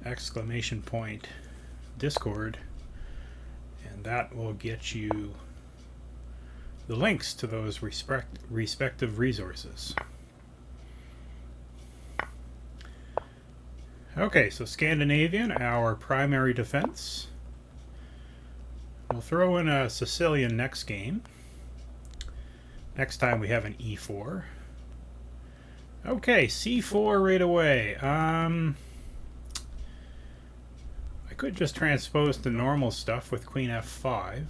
exclamation point Discord, and that will get you the links to those respective resources. Okay, so Scandinavian, our primary defense. We'll throw in a Sicilian next game. Next time we have an e4. Okay, c4 right away. I could just transpose to normal stuff with queen f5. I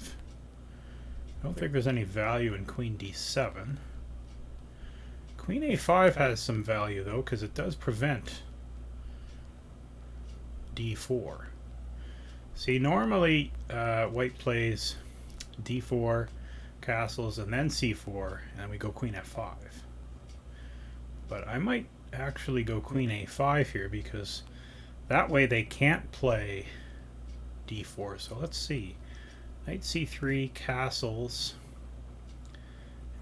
don't think there's any value in queen d7. Queen a5 has some value though, because it does prevent d4. See, normally white plays d4, castles, and then c4, and we go queen f5. But I might actually go queen a5 here, because that way they can't play d4. So let's see. Knight c3, castles.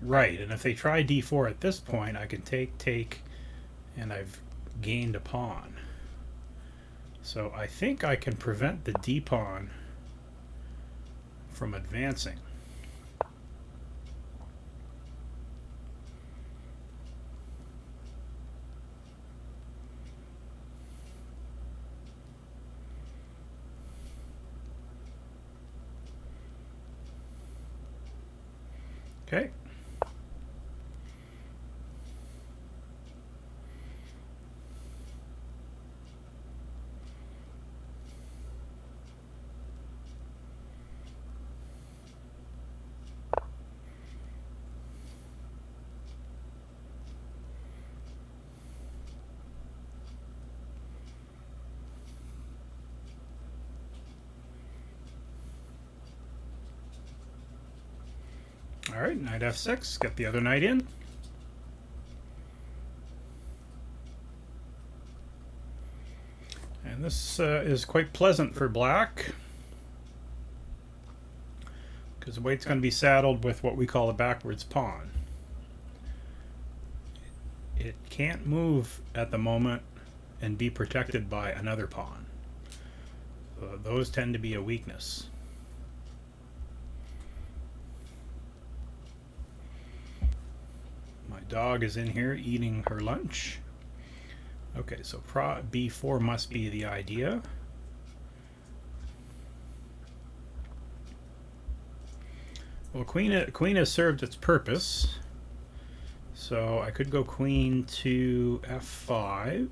Right, and if they try d4 at this point, I can take, and I've gained a pawn. So I think I can prevent the d-pawn from advancing. Okay. Alright, knight f6, get the other knight in. And this is quite pleasant for black, because white's going to be saddled with what we call a backwards pawn. It can't move at the moment and be protected by another pawn. So those tend to be a weakness. My dog is in here eating her lunch. Okay, so b4 must be the idea. Well, queen has served its purpose. So I could go queen to f5.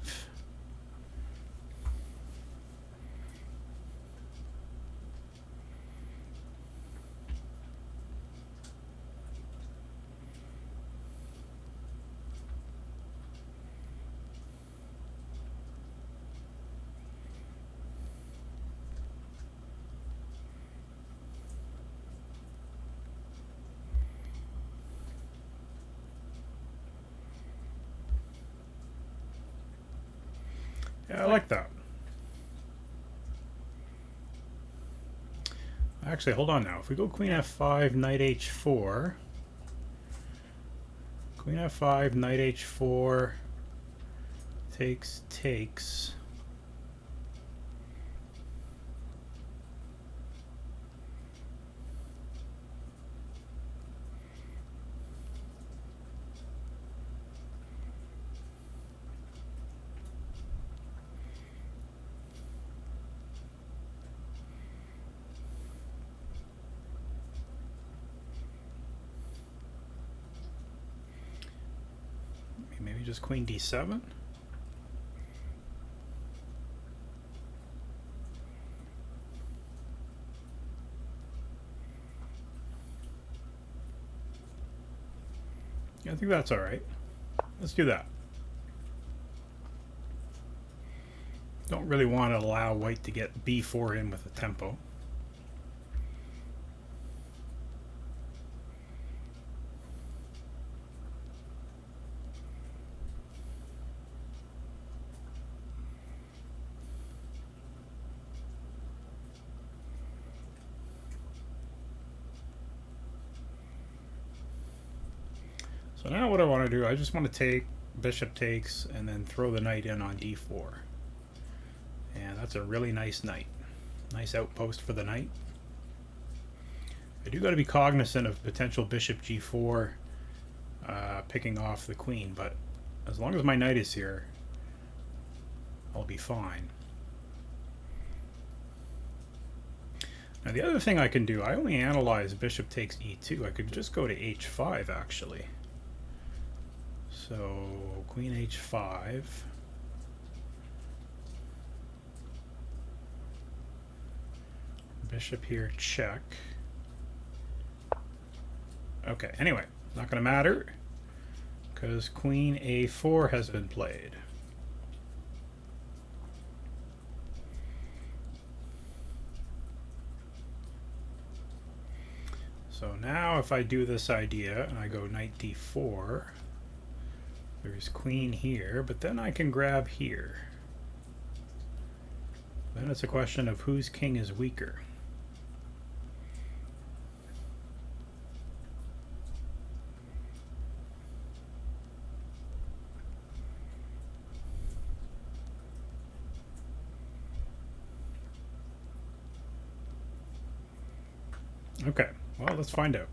Yeah, I like that. Actually, hold on now. If we go queen f5, knight h4, queen f5, knight h4, takes. Maybe just queen d7. Yeah, I think that's all right. Let's do that. Don't really want to allow white to get b4 in with a tempo. So now what I want to do, I just want to take, bishop takes, and then throw the knight in on d4. And that's a really nice knight. Nice outpost for the knight. I do got to be cognizant of potential bishop g4 picking off the queen, but as long as my knight is here, I'll be fine. Now the other thing I can do, I only analyze bishop takes e2. I could just go to h5 actually. So queen h5. Bishop here, check. Okay, anyway, not going to matter because queen a4 has been played. So now if I do this idea and I go knight d4, there's queen here, but then I can grab here. Then it's a question of whose king is weaker. Okay, well, let's find out.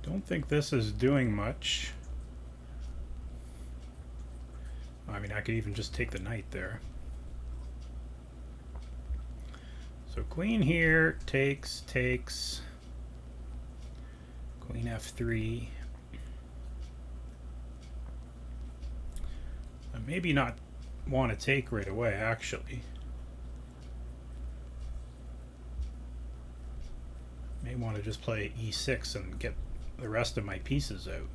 Don't think this is doing much. I mean, I could even just take the knight there. So queen here takes, queen f3. I maybe not want to take right away, actually. May want to just play e6 and get the rest of my pieces out.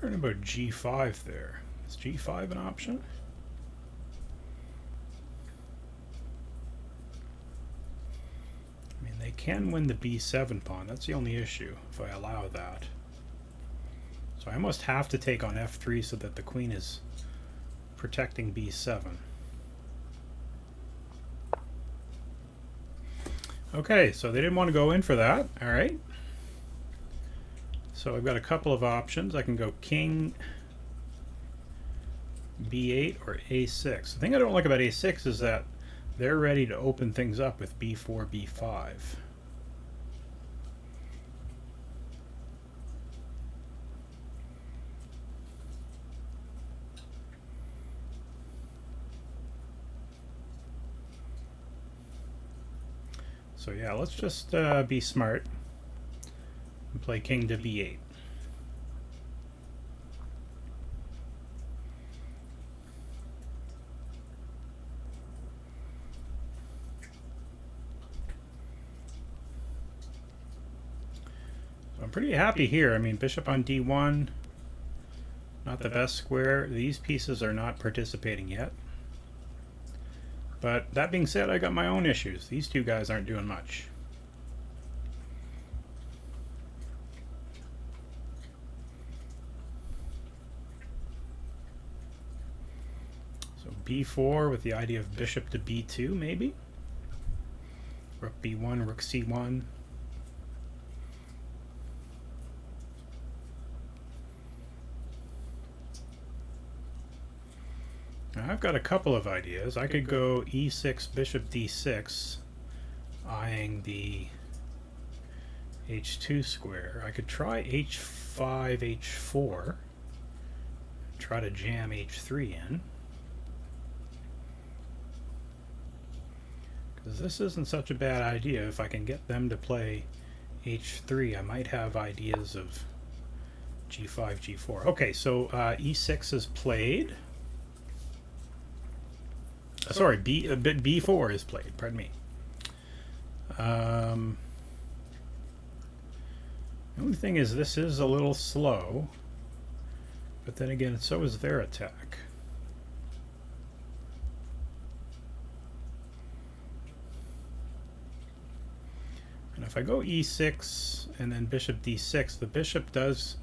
What about g5 there? Is g5 an option? I mean, they can win the b7 pawn. That's the only issue if I allow that. So I almost have to take on f3 so that the queen is protecting b7. Okay, so they didn't want to go in for that. All right. So I've got a couple of options. I can go king b8 or a6. The thing I don't like about a6 is that they're ready to open things up with b4, b5. So yeah, let's just be smart and play king to b8. So I'm pretty happy here. I mean, bishop on d1, not the best square. These pieces are not participating yet. But that being said, I got my own issues. These two guys aren't doing much. So b4 with the idea of bishop to b2 maybe. Rook b1, rook c1. Now I've got a couple of ideas. I could go e6, bishop d6, eyeing the h2 square. I could try h5, h4, try to jam h3 in. Because this isn't such a bad idea. If I can get them to play h3, I might have ideas of G5, G4. Okay, so E6 is played. Sorry, B4 is played. Pardon me. The only thing is this is a little slow, but then again, so is their attack. And if I go E6 and then bishop D6, the bishop does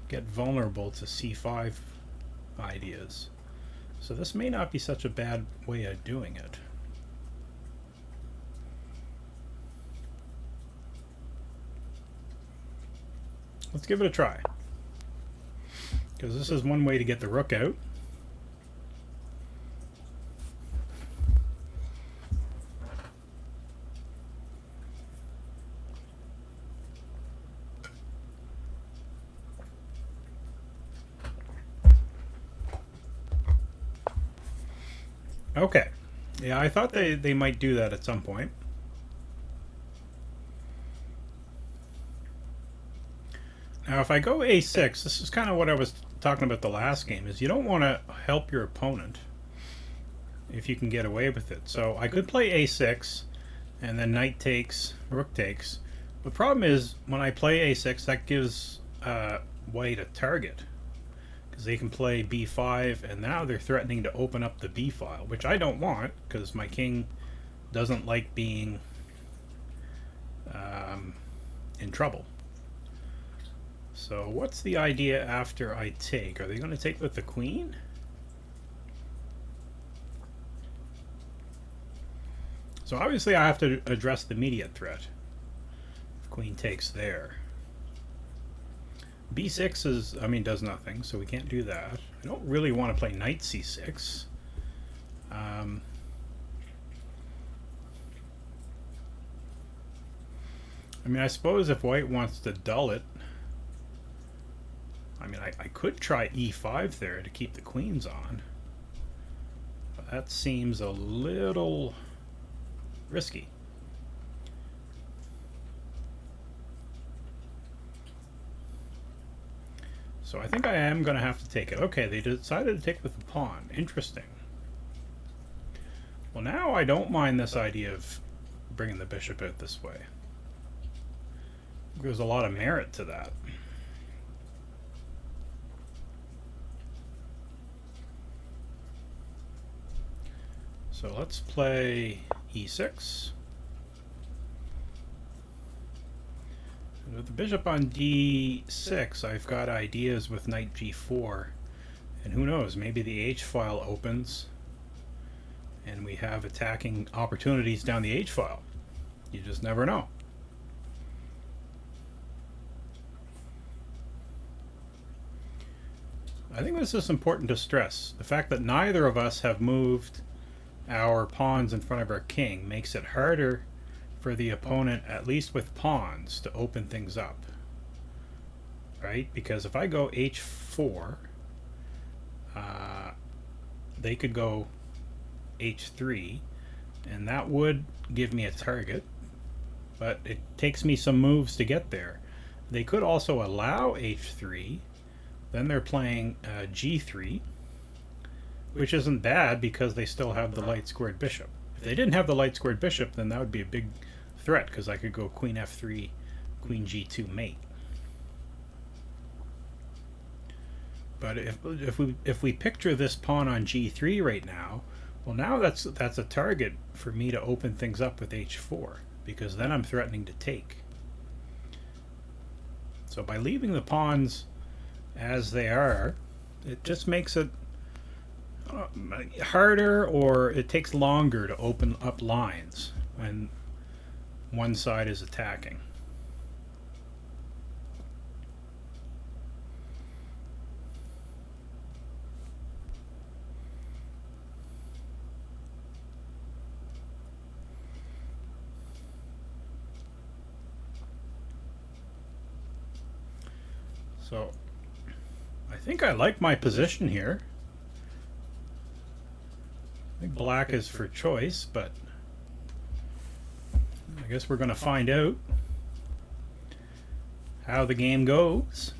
get vulnerable to C5 ideas. So this may not be such a bad way of doing it. Let's give it a try, because this is one way to get the rook out. Okay. Yeah, I thought they might do that at some point. Now, if I go A6, this is kind of what I was talking about the last game, is you don't want to help your opponent if you can get away with it. So I could play A6, and then knight takes, rook takes. The problem is, when I play A6, that gives white a target, because they can play B5, and now they're threatening to open up the B file, which I don't want, because my king doesn't like being in trouble. So what's the idea after I take? Are they going to take with the queen? So obviously I have to address the immediate threat. If queen takes there. B6 is, I mean, does nothing, so we can't do that. I don't really want to play knight C6. I mean, I suppose if white wants to dull it, I mean, I could try E5 there to keep the queens on. But that seems a little risky. So I think I am going to have to take it. Okay, they decided to take with the pawn. Interesting. Well, now I don't mind this idea of bringing the bishop out this way. There's a lot of merit to that. So let's play E6. With the bishop on D6, I've got ideas with knight G4. And who knows, maybe the H file opens and we have attacking opportunities down the H file. You just never know. I think this is important to stress. The fact that neither of us have moved our pawns in front of our king makes it harder for the opponent, at least with pawns, to open things up. Right? Because if I go H4, they could go H3, and that would give me a target, but it takes me some moves to get there. They could also allow H3, then they're playing G3, which isn't bad because they still have the light squared bishop. If they didn't have the light squared bishop, then that would be a big threat, because I could go queen F3, queen G2 mate. But if we picture this pawn on G3 right now, well, now that's a target for me to open things up with H4, because then I'm threatening to take. So by leaving the pawns as they are, it just makes it harder, or it takes longer to open up lines when one side is attacking. So I think I like my position here. I think black is for choice, but I guess we're going to find out how the game goes.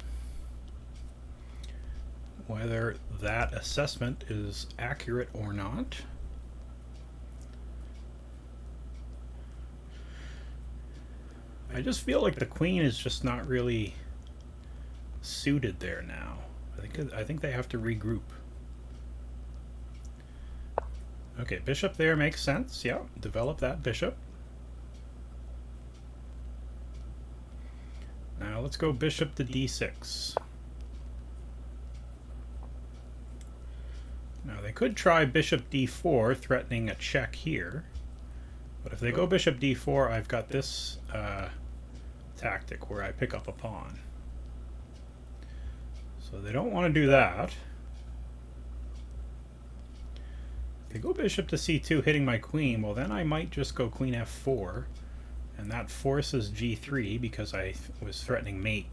whether that assessment is accurate or not. I just feel like the queen is just not really suited there now. I think they have to regroup. Okay, bishop there makes sense. Yeah, develop that bishop. Now let's go bishop to d6. Now they could try bishop d4, threatening a check here. But if they go bishop d4, I've got this tactic where I pick up a pawn. So they don't want to do that. If they go bishop to c2, hitting my queen, well then I might just go queen f4. And that forces g3 because I was threatening mate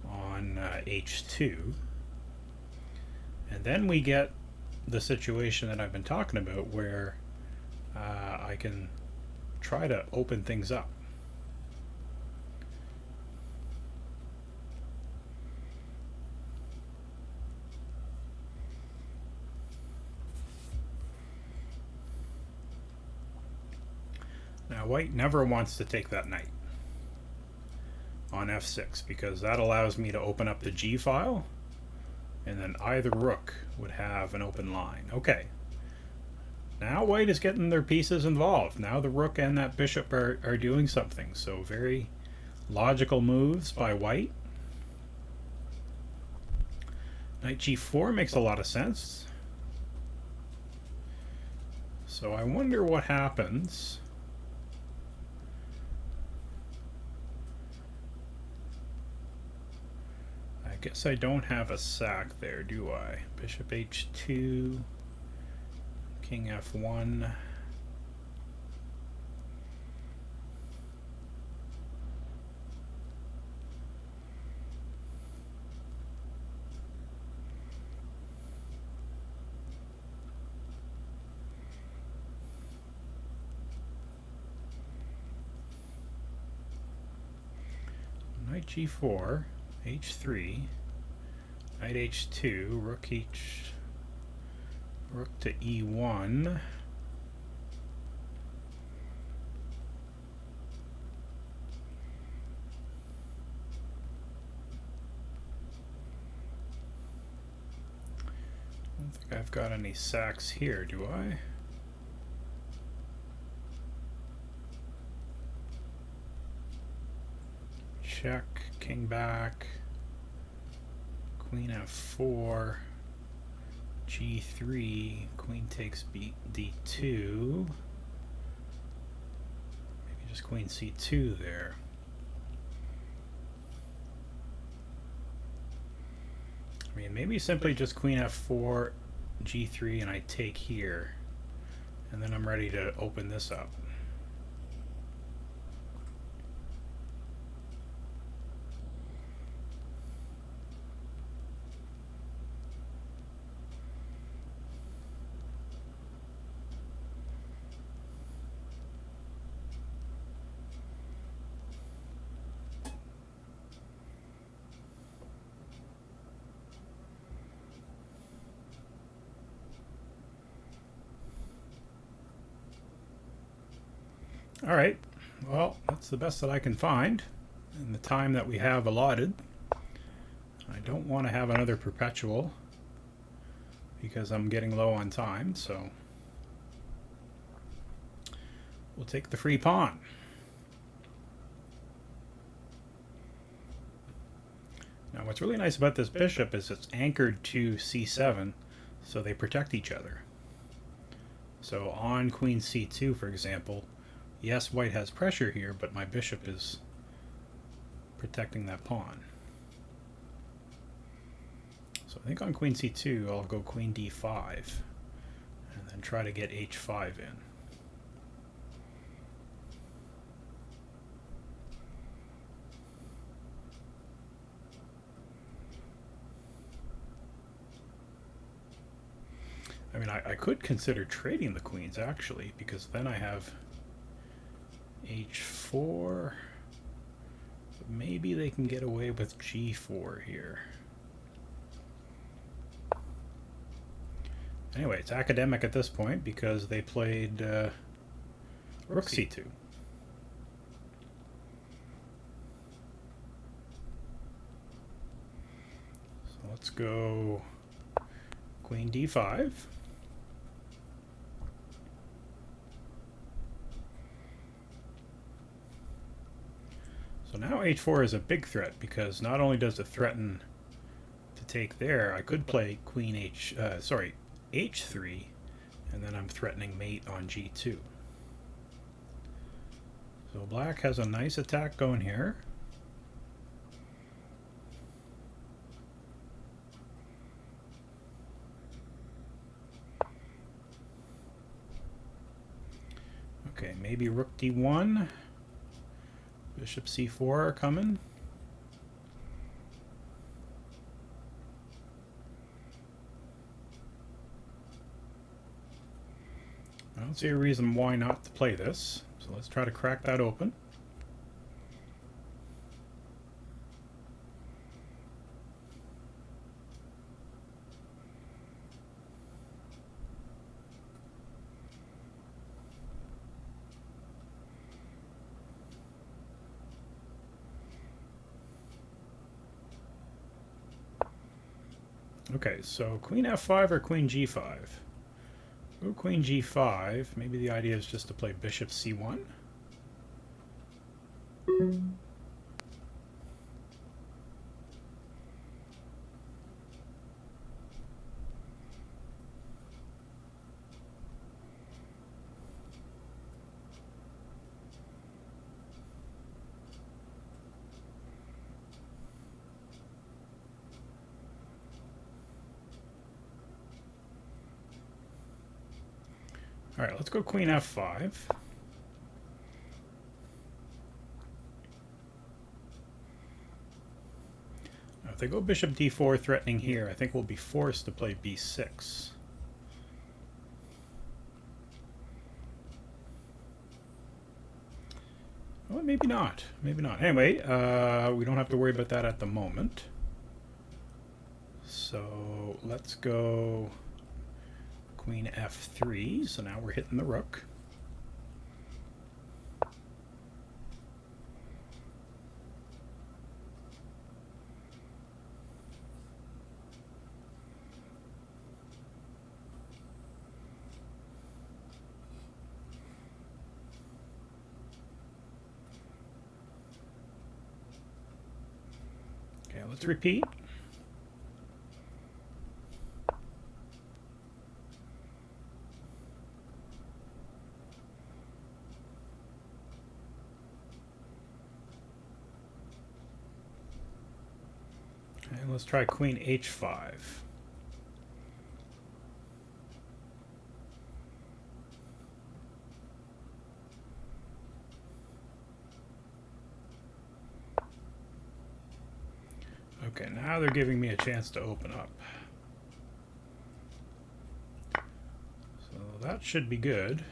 on h2. And then we get the situation that I've been talking about where I can try to open things up. Now white never wants to take that knight on f6 because that allows me to open up the g file, and then either rook would have an open line. Okay. Now white is getting their pieces involved. Now the rook and that bishop are doing something. So very logical moves by white. Knight g4 makes a lot of sense. So I wonder what happens. I guess I don't have a sack there, do I? Bishop h2, king f1. Knight g4, h3, knight h2, rook to e1. I don't think I've got any sacks here, do I? Check, king back, queen f4, g3, queen takes d2, maybe just queen c2 there. I mean, maybe simply just queen f4, g3, and I take here, and then I'm ready to open this up. All right, well, that's the best that I can find in the time that we have allotted. I don't want to have another perpetual because I'm getting low on time, so we'll take the free pawn. Now what's really nice about this bishop is it's anchored to c7, so they protect each other. So on queen c2, for example, yes, white has pressure here, but my bishop is protecting that pawn. So I think on queen c2, I'll go queen d5, and then try to get h5 in. I mean, I could consider trading the queens, actually, because then I have h4. Maybe they can get away with g4 here. Anyway, it's academic at this point because they played rook c2. So let's go queen d5. So now h4 is a big threat because not only does it threaten to take there, I could play queen h3, and then I'm threatening mate on g2. So black has a nice attack going here. Okay, maybe rook d1. Bishop c4 are coming. I don't see a reason why not to play this. So let's try to crack that open. Okay, so queen f5 or queen g5? Go queen g5. Maybe the idea is just to play bishop c1. All right, let's go queen f5. Now, if they go bishop d4 threatening here, I think we'll be forced to play b6. Well, maybe not. Maybe not. Anyway, we don't have to worry about that at the moment. So let's go queen f3. So now we're hitting the rook. Okay, let's repeat. And let's try queen h5. Okay, now they're giving me a chance to open up. So that should be good.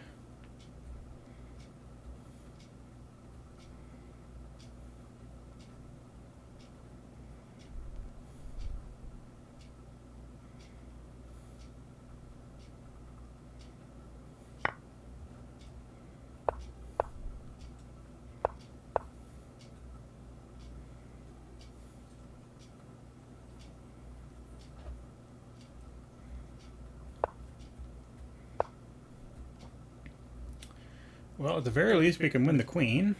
Well, at the very least, we can win the queen.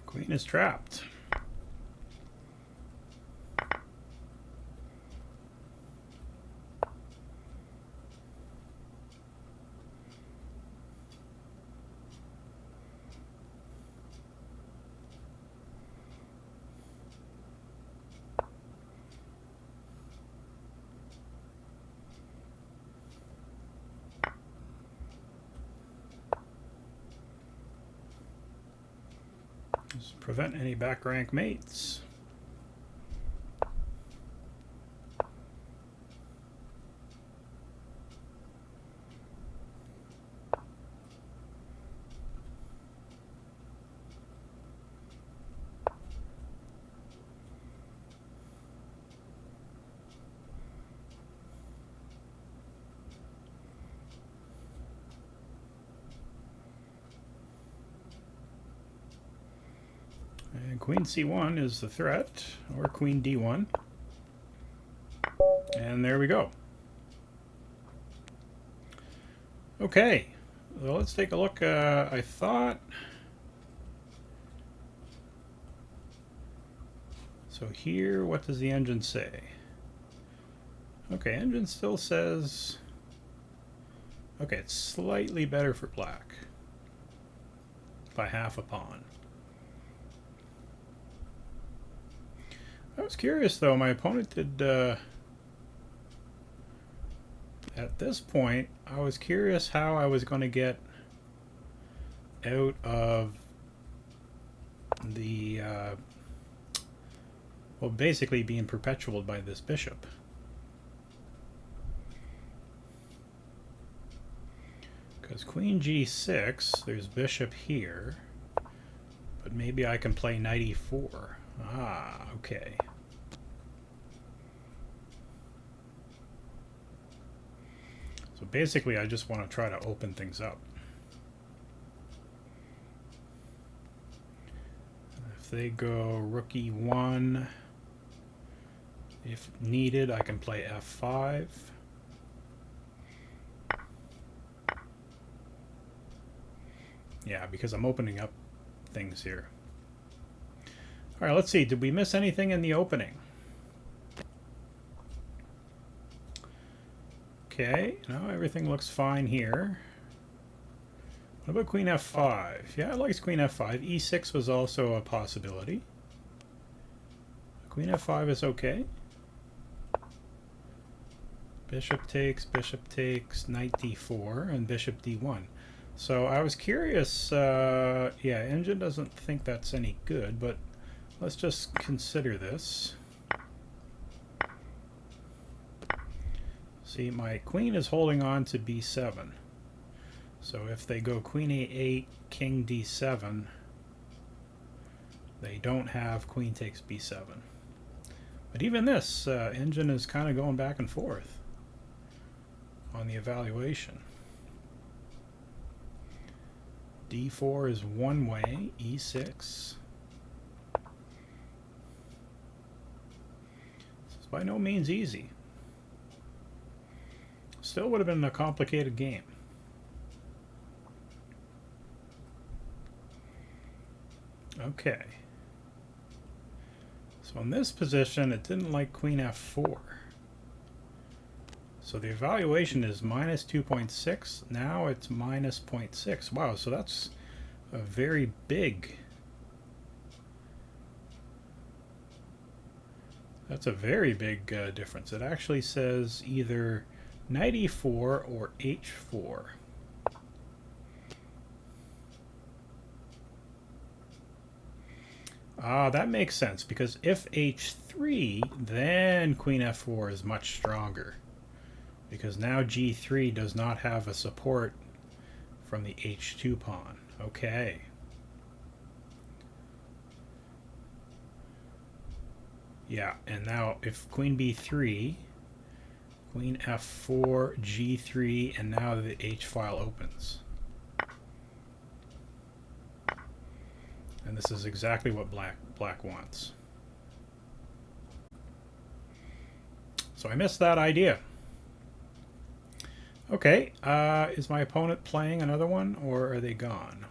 Queen is trapped. Just prevent any back rank mates. And queen c1 is the threat, or queen d1. And there we go. Okay, well, let's take a look. I thought... So here, what does the engine say? Okay, engine still says... Okay, it's slightly better for black. By half a pawn. I was curious, though. My opponent did... at this point, I was curious how I was going to get out of the... well, basically being perpetuated by this bishop. Because queen g6, there's bishop here. But maybe I can play knight e4. Ah, okay. So basically, I just want to try to open things up. If they go rook e1, if needed, I can play f5. Yeah, because I'm opening up things here. All right, let's see. Did we miss anything in the opening? Okay, no, everything looks fine here. What about queen f5? Yeah, I like queen f5. e6 was also a possibility. Queen f5 is okay. Bishop takes, knight d4, and bishop d1. So I was curious, yeah, engine doesn't think that's any good, but let's just consider this. See, my queen is holding on to b7. So if they go queen a8, king d7, they don't have queen takes b7. But even this, engine is kind of going back and forth on the evaluation. d4 is one way, e6. This is by no means easy. Still would have been a complicated game. Okay. So in this position, it didn't like queen f4. So the evaluation is minus 2.6. Now it's minus 0.6. Wow, so that's a very big... That's a very big difference. It actually says either knight e4 or h4. Ah, that makes sense, because if h3, then queen f4 is much stronger. Because now g3 does not have a support from the h2 pawn. Okay. Yeah, and now if queen b3, queen f4, g3, and now the h file opens. And this is exactly what black wants. So I missed that idea. Okay, is my opponent playing another one, or are they gone?